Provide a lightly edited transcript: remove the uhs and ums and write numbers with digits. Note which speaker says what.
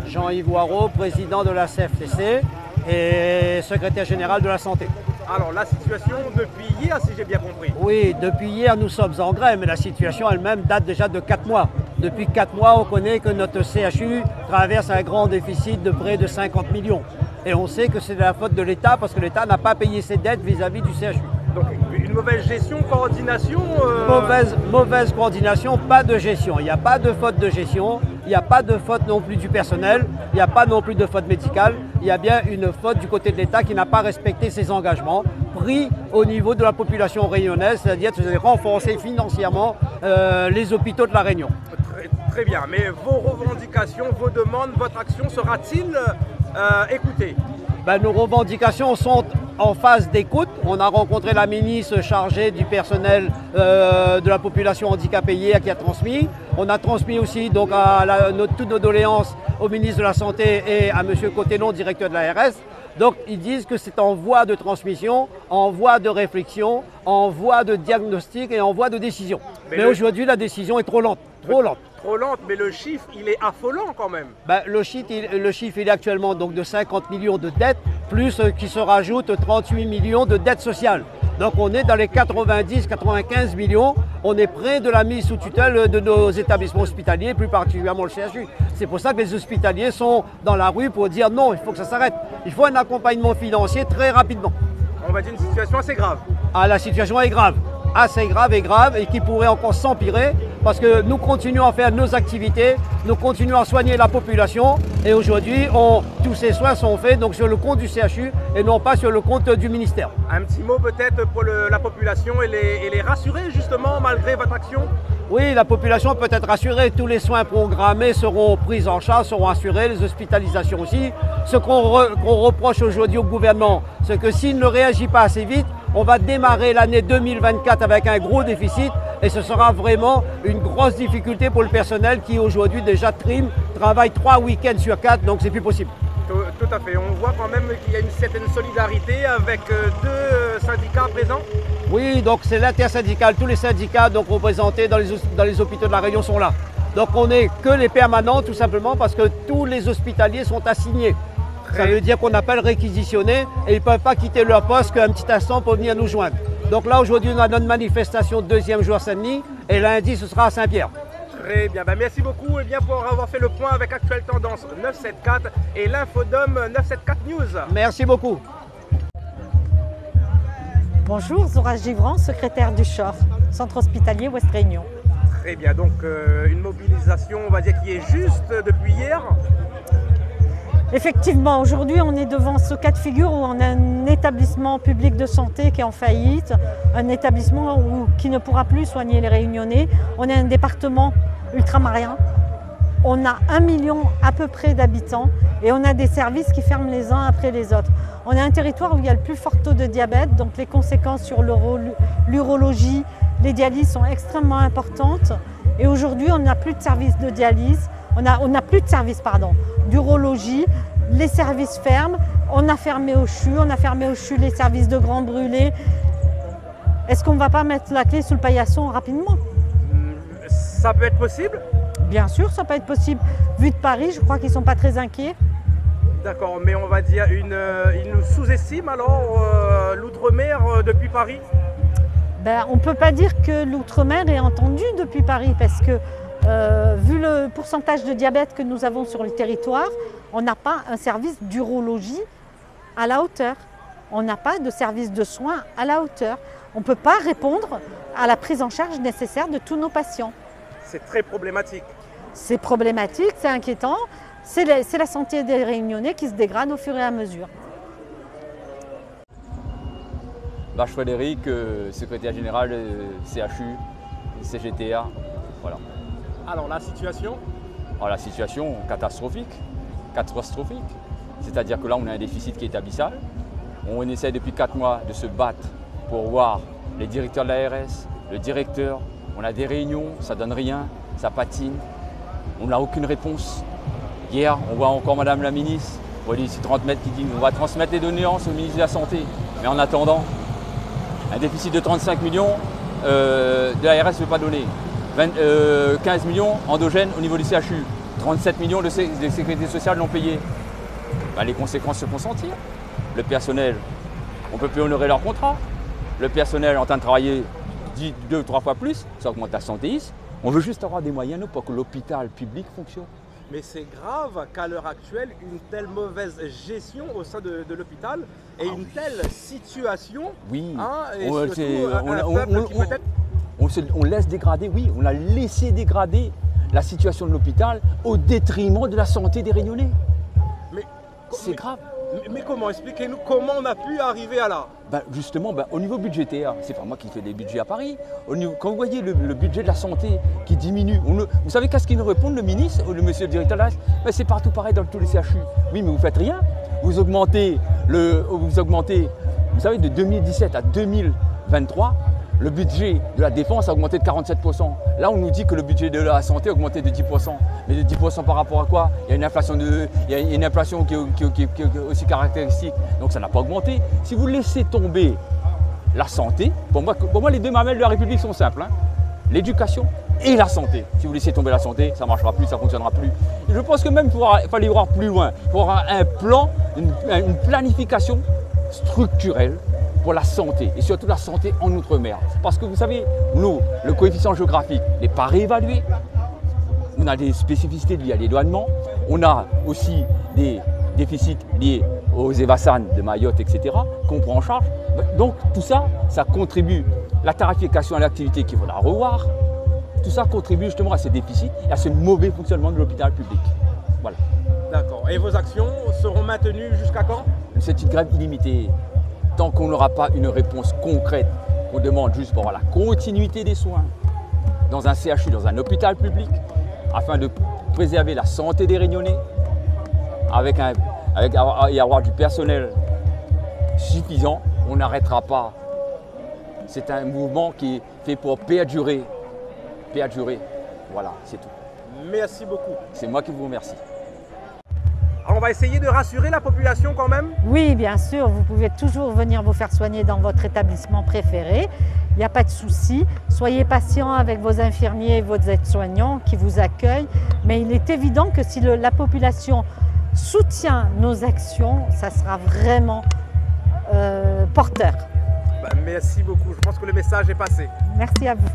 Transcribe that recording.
Speaker 1: Jean-Yves Waraud, président de la CFTC et secrétaire général de la santé.
Speaker 2: Alors la situation depuis hier, si j'ai bien compris.
Speaker 1: Oui, depuis hier nous sommes en grève, mais la situation elle-même date déjà de 4 mois. Depuis 4 mois, on connaît que notre CHU traverse un grand déficit de près de 50 millions. Et on sait que c'est de la faute de l'État parce que l'État n'a pas payé ses dettes vis-à-vis du CHU.
Speaker 2: Donc une mauvaise gestion, coordination
Speaker 1: Mauvaise coordination, pas de gestion. Il n'y a pas de faute de gestion, il n'y a pas de faute non plus du personnel, il n'y a pas non plus de faute médicale. Il y a bien une faute du côté de l'État qui n'a pas respecté ses engagements pris au niveau de la population réunionnaise, c'est-à-dire de renforcer financièrement les hôpitaux de la Réunion.
Speaker 2: Très bien, mais vos revendications, vos demandes, votre action sera-t-il écoutée?
Speaker 1: Nos revendications sont en phase d'écoute. On a rencontré la ministre chargée du personnel de la population handicapée hier qui a transmis. On a transmis aussi donc, toutes nos doléances au ministre de la Santé et à M. Cotellon, directeur de l'ARS. Donc ils disent que c'est en voie de transmission, en voie de réflexion, en voie de diagnostic et en voie de décision. Mais aujourd'hui la décision est trop lente. Trop lente,
Speaker 2: mais le chiffre, il est affolant quand même.
Speaker 1: Le chiffre, il est actuellement donc de 50 millions de dettes, plus qui se rajoutent 38 millions de dettes sociales. Donc on est dans les 90-95 millions, on est près de la mise sous tutelle de nos établissements hospitaliers, plus particulièrement le CHU. C'est pour ça que les hospitaliers sont dans la rue pour dire non, il faut que ça s'arrête. Il faut un accompagnement financier très rapidement.
Speaker 2: On va dire une situation assez grave.
Speaker 1: Ah, la situation est grave. Assez grave et qui pourrait encore s'empirer parce que nous continuons à faire nos activités, nous continuons à soigner la population et aujourd'hui tous ces soins sont faits donc sur le compte du CHU et non pas sur le compte du ministère.
Speaker 2: Un petit mot peut-être pour la population et les rassurer justement malgré votre action?
Speaker 1: Oui, la population peut être rassurée, tous les soins programmés seront pris en charge, seront assurés, les hospitalisations aussi. Ce qu'on reproche aujourd'hui au gouvernement, c'est que s'il ne réagit pas assez vite, on va démarrer l'année 2024 avec un gros déficit et ce sera vraiment une grosse difficulté pour le personnel qui aujourd'hui déjà travaille 3 week-ends sur 4, donc c'est plus possible.
Speaker 2: Tout à fait, on voit quand même qu'il y a une certaine solidarité avec deux syndicats présents.
Speaker 1: Oui, donc c'est l'intersyndicale, tous les syndicats donc, représentés dans les hôpitaux de la Réunion sont là. Donc on n'est que les permanents tout simplement parce que tous les hospitaliers sont assignés. Ça veut dire qu'on appelle réquisitionnés et ils ne peuvent pas quitter leur poste qu'un petit instant pour venir nous joindre. Donc là aujourd'hui on a notre manifestation deuxième jour à Saint-Denis et lundi ce sera à Saint-Pierre.
Speaker 2: Très bien, merci beaucoup pour avoir fait le point avec Actuelle Tendance 974 et l'Infodome 974 News.
Speaker 1: Merci beaucoup.
Speaker 3: Bonjour, Zora Givran, secrétaire du CHOR, Centre Hospitalier Ouest Réunion.
Speaker 2: Très bien, donc une mobilisation, on va dire, qui est juste depuis hier.
Speaker 3: Effectivement, aujourd'hui on est devant ce cas de figure où on a un établissement public de santé qui est en faillite, un établissement qui ne pourra plus soigner les Réunionnais. On a un département ultramarin, on a 1 million à peu près d'habitants et on a des services qui ferment les uns après les autres. On a un territoire où il y a le plus fort taux de diabète, donc les conséquences sur l'urologie, les dialyses sont extrêmement importantes. Et aujourd'hui, on n'a plus de service de dialyse, on n'a plus de service, d'urologie, les services ferment, on a fermé au CHU, les services de grands brûlés. Est-ce qu'on ne va pas mettre la clé sous le paillasson rapidement?
Speaker 2: Ça peut être possible?
Speaker 3: Bien sûr, ça peut être possible. Vu de Paris, je crois qu'ils ne sont pas très inquiets.
Speaker 2: D'accord, mais on va dire, ils nous sous-estiment alors l'outre-mer depuis Paris?
Speaker 3: On ne peut pas dire que l'outre-mer est entendu depuis Paris parce que vu le pourcentage de diabète que nous avons sur le territoire, on n'a pas un service d'urologie à la hauteur. On n'a pas de service de soins à la hauteur. On ne peut pas répondre à la prise en charge nécessaire de tous nos patients.
Speaker 2: C'est très problématique.
Speaker 3: C'est problématique, c'est inquiétant. C'est la santé des Réunionnais qui se dégrade au fur et à mesure.
Speaker 4: Vache Frédéric, secrétaire général CHU, CGTA. Voilà.
Speaker 2: Alors la situation?
Speaker 4: Alors, la situation catastrophique. C'est-à-dire que là, on a un déficit qui est abyssal. On essaie depuis 4 mois de se battre pour voir les directeurs de l'ARS, le directeur. On a des réunions, ça ne donne rien, ça patine. On n'a aucune réponse. Hier, on voit encore Madame la ministre, on voit ici 30 mètres qui dit on va transmettre les doléances au ministre de la Santé. Mais en attendant, un déficit de 35 millions, de l'ARS ne veut pas donner. 15 millions endogènes au niveau du CHU. 37 millions de sécurité sociale non payés. Ben, les conséquences se font sentir. Le personnel, on ne peut plus honorer leur contrat. Le personnel est en train de travailler 2 ou 3 fois plus, ça augmente l'absentéisme. On veut juste avoir des moyens pour que l'hôpital public fonctionne.
Speaker 2: Mais c'est grave qu'à l'heure actuelle, une telle mauvaise gestion au sein de l'hôpital et une telle situation,
Speaker 4: oui.
Speaker 2: Et surtout un peuple qui peut-être...
Speaker 4: On laisse dégrader, oui, on a laissé dégrader la situation de l'hôpital au détriment de la santé des Réunionnais. C'est grave.
Speaker 2: Mais comment? Expliquez-nous comment on a pu arriver à là.
Speaker 4: Justement, au niveau budgétaire, c'est pas moi qui fais des budgets à Paris. Quand vous voyez le budget de la santé qui diminue, vous savez qu'est-ce qu'il nous répond, le ministre ou le monsieur le directeur de l'AS? C'est partout pareil dans tous les CHU. Oui, mais vous faites rien. Vous augmentez, vous savez, de 2017 à 2023, le budget de la défense a augmenté de 47%. Là, on nous dit que le budget de la santé a augmenté de 10%. Mais de 10% par rapport à quoi? Il y a une inflation, qui est aussi caractéristique. Donc ça n'a pas augmenté. Si vous laissez tomber la santé, pour moi les deux mamelles de la République sont simples. L'éducation et la santé. Si vous laissez tomber la santé, ça ne marchera plus, ça ne fonctionnera plus. Et je pense que même il fallait y voir plus loin. Il faut avoir un plan, une planification structurelle pour la santé, et surtout la santé en Outre-mer. Parce que vous savez, nous, le coefficient géographique n'est pas réévalué. On a des spécificités liées à l'éloignement. On a aussi des déficits liés aux évasans de Mayotte, etc., qu'on prend en charge. Donc tout ça, ça contribue. La tarification à l'activité qu'il faudra revoir, tout ça contribue justement à ces déficits et à ce mauvais fonctionnement de l'hôpital public. Voilà.
Speaker 2: D'accord. Et vos actions seront maintenues jusqu'à quand?
Speaker 4: C'est une grève illimitée. Tant qu'on n'aura pas une réponse concrète, qu'on demande juste pour avoir la continuité des soins dans un CHU, dans un hôpital public, afin de préserver la santé des Réunionnais, et avoir du personnel suffisant, on n'arrêtera pas. C'est un mouvement qui est fait pour perdurer. Perdurer. Voilà, c'est tout.
Speaker 2: Merci beaucoup.
Speaker 4: C'est moi qui vous remercie.
Speaker 2: On va essayer de rassurer la population quand même?
Speaker 3: Oui, bien sûr, vous pouvez toujours venir vous faire soigner dans votre établissement préféré. Il n'y a pas de souci. Soyez patient avec vos infirmiers et vos aides-soignants qui vous accueillent. Mais il est évident que si la population soutient nos actions, ça sera vraiment porteur.
Speaker 2: Merci beaucoup. Je pense que le message est passé.
Speaker 3: Merci à vous.